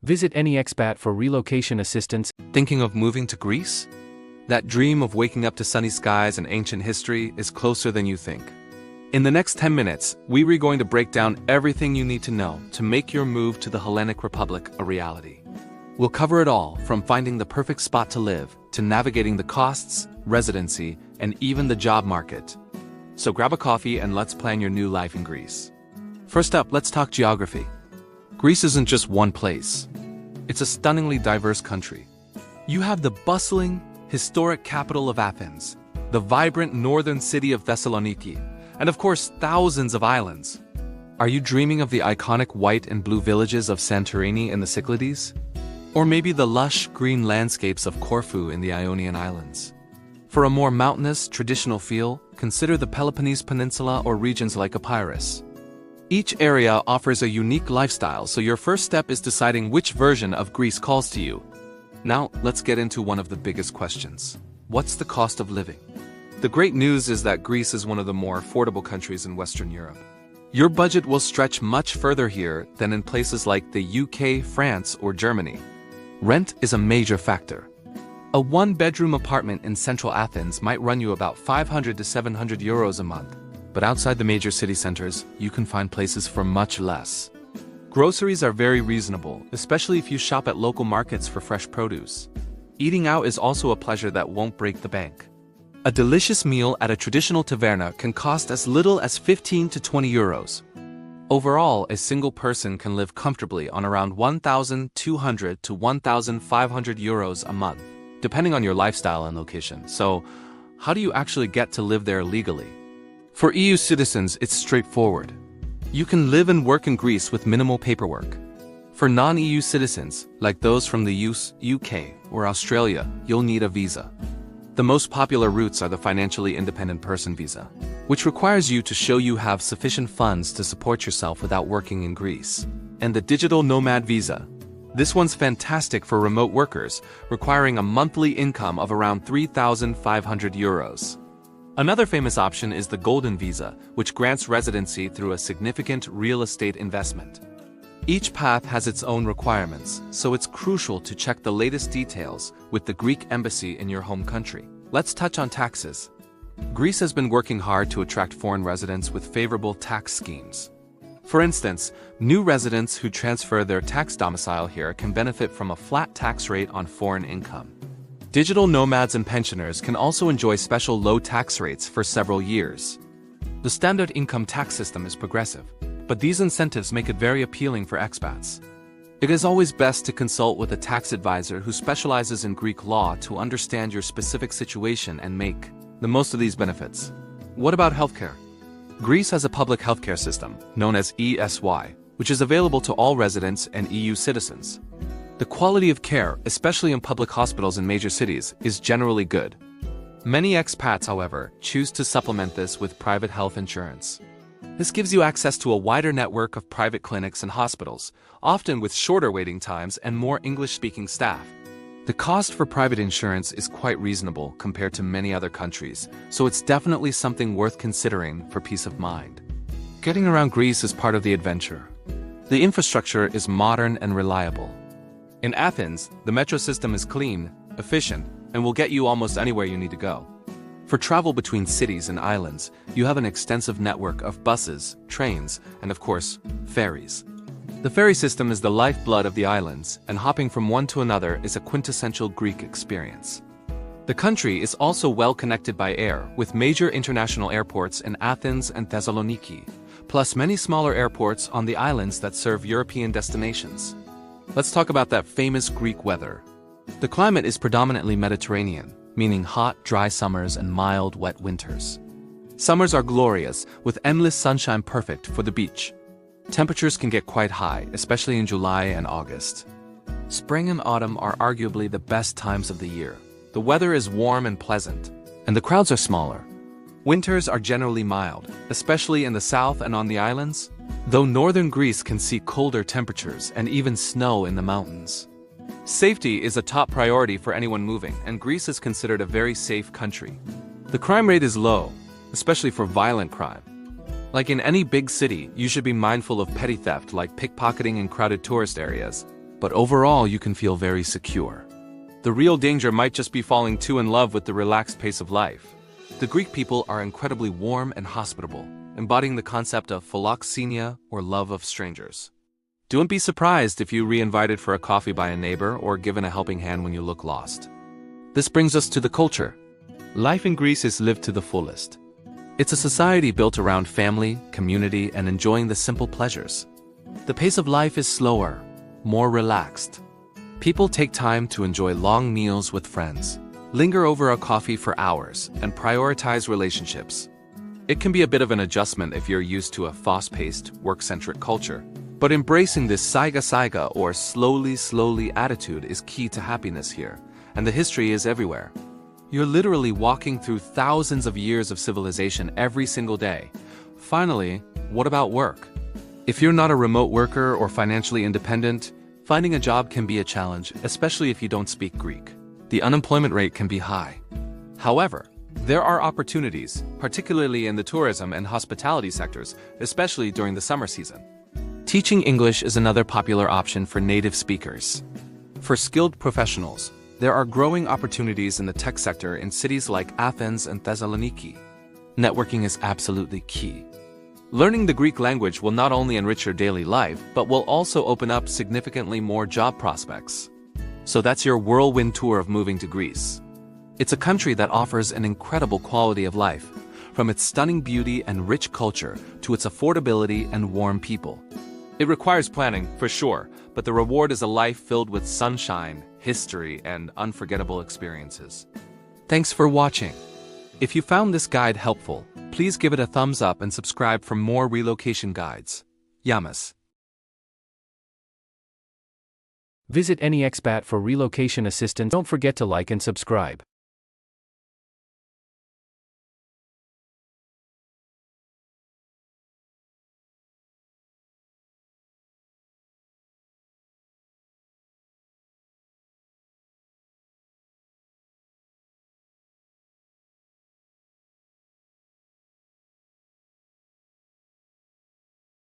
Visit AnyExpat for relocation assistance. Thinking of moving to Greece? That dream of waking up to sunny skies and ancient history is closer than you think. In the next 10 minutes, we're going to break down everything you need to know to make your move to the Hellenic Republic a reality. We'll cover it all, from finding the perfect spot to live, to navigating the costs, residency, and even the job market. So grab a coffee and let's plan your new life in Greece. First up, let's talk geography. Greece isn't just one place. It's a stunningly diverse country. You have the bustling, historic capital of Athens, the vibrant northern city of Thessaloniki, and of course, thousands of islands. Are you dreaming of the iconic white and blue villages of Santorini and the Cyclades? Or maybe the lush, green landscapes of Corfu in the Ionian Islands? For a more mountainous, traditional feel, consider the Peloponnese Peninsula or regions like Epirus. Each area offers a unique lifestyle, so your first step is deciding which version of Greece calls to you. Now, let's get into one of the biggest questions. What's the cost of living? The great news is that Greece is one of the more affordable countries in Western Europe. Your budget will stretch much further here than in places like the UK, France, or Germany. Rent is a major factor. A one-bedroom apartment in central Athens might run you about 500 to 700 euros a month, but outside the major city centers, you can find places for much less. Groceries are very reasonable, especially if you shop at local markets for fresh produce. Eating out is also a pleasure that won't break the bank. A delicious meal at a traditional taverna can cost as little as 15 to 20 euros. Overall, a single person can live comfortably on around 1,200 to 1,500 euros a month, depending on your lifestyle and location. So, how do you actually get to live there legally? For EU citizens, it's straightforward. You can live and work in Greece with minimal paperwork. For non-EU citizens, like those from the UK or Australia, you'll need a visa. The most popular routes are the financially independent person visa, which requires you to show you have sufficient funds to support yourself without working in Greece, and the digital nomad visa. This one's fantastic for remote workers, requiring a monthly income of around 3,500 euros. Another famous option is the golden visa, which grants residency through a significant real estate investment. Each path has its own requirements, so it's crucial to check the latest details with the Greek embassy in your home country. Let's touch on taxes. Greece has been working hard to attract foreign residents with favorable tax schemes. For instance, new residents who transfer their tax domicile here can benefit from a flat tax rate on foreign income. Digital nomads and pensioners can also enjoy special low tax rates for several years. The standard income tax system is progressive, but these incentives make it very appealing for expats. It is always best to consult with a tax advisor who specializes in Greek law to understand your specific situation and make the most of these benefits. What about healthcare? Greece has a public healthcare system, known as ESY, which is available to all residents and EU citizens. The quality of care, especially in public hospitals in major cities, is generally good. Many expats, however, choose to supplement this with private health insurance. This gives you access to a wider network of private clinics and hospitals, often with shorter waiting times and more English-speaking staff. The cost for private insurance is quite reasonable compared to many other countries, so it's definitely something worth considering for peace of mind. Getting around Greece is part of the adventure. The infrastructure is modern and reliable. In Athens, the metro system is clean, efficient, and will get you almost anywhere you need to go. For travel between cities and islands, you have an extensive network of buses, trains, and of course, ferries. The ferry system is the lifeblood of the islands, and hopping from one to another is a quintessential Greek experience. The country is also well connected by air, with major international airports in Athens and Thessaloniki, plus many smaller airports on the islands that serve European destinations. Let's talk about that famous Greek weather. The climate is predominantly Mediterranean, meaning hot, dry summers and mild, wet winters. Summers are glorious, with endless sunshine perfect for the beach. Temperatures can get quite high, especially in July and August. Spring and autumn are arguably the best times of the year. The weather is warm and pleasant, and the crowds are smaller. Winters are generally mild, especially in the south and on the islands, though northern Greece can see colder temperatures and even snow in the mountains. Safety is a top priority for anyone moving, and Greece is considered a very safe country. The crime rate is low, especially for violent crime. Like in any big city, you should be mindful of petty theft like pickpocketing in crowded tourist areas, but overall you can feel very secure. The real danger might just be falling too in love with the relaxed pace of life. The Greek people are incredibly warm and hospitable, embodying the concept of philoxenia or love of strangers. Don't be surprised if you're re-invited for a coffee by a neighbor or given a helping hand when you look lost. This brings us to the culture. Life in Greece is lived to the fullest. It's a society built around family, community, and enjoying the simple pleasures. The pace of life is slower, more relaxed. People take time to enjoy long meals with friends, linger over a coffee for hours, and prioritize relationships. It can be a bit of an adjustment if you're used to a fast-paced, work-centric culture, but embracing this saiga or slowly attitude is key to happiness here, and the history is everywhere. You're literally walking through thousands of years of civilization every single day. Finally, what about work? If you're not a remote worker or financially independent, finding a job can be a challenge, especially if you don't speak Greek. The unemployment rate can be high. However, there are opportunities, particularly in the tourism and hospitality sectors, especially during the summer season. Teaching English is another popular option for native speakers. For skilled professionals, there are growing opportunities in the tech sector in cities like Athens and Thessaloniki. Networking is absolutely key. Learning the Greek language will not only enrich your daily life, but will also open up significantly more job prospects. So that's your whirlwind tour of moving to Greece. It's a country that offers an incredible quality of life, from its stunning beauty and rich culture to its affordability and warm people. It requires planning, for sure, but the reward is a life filled with sunshine, history, and unforgettable experiences. Thanks for watching. If you found this guide helpful, please give it a thumbs up and subscribe for more relocation guides. Yamas. Visit AnyExpat for relocation assistance. Don't forget to like and subscribe.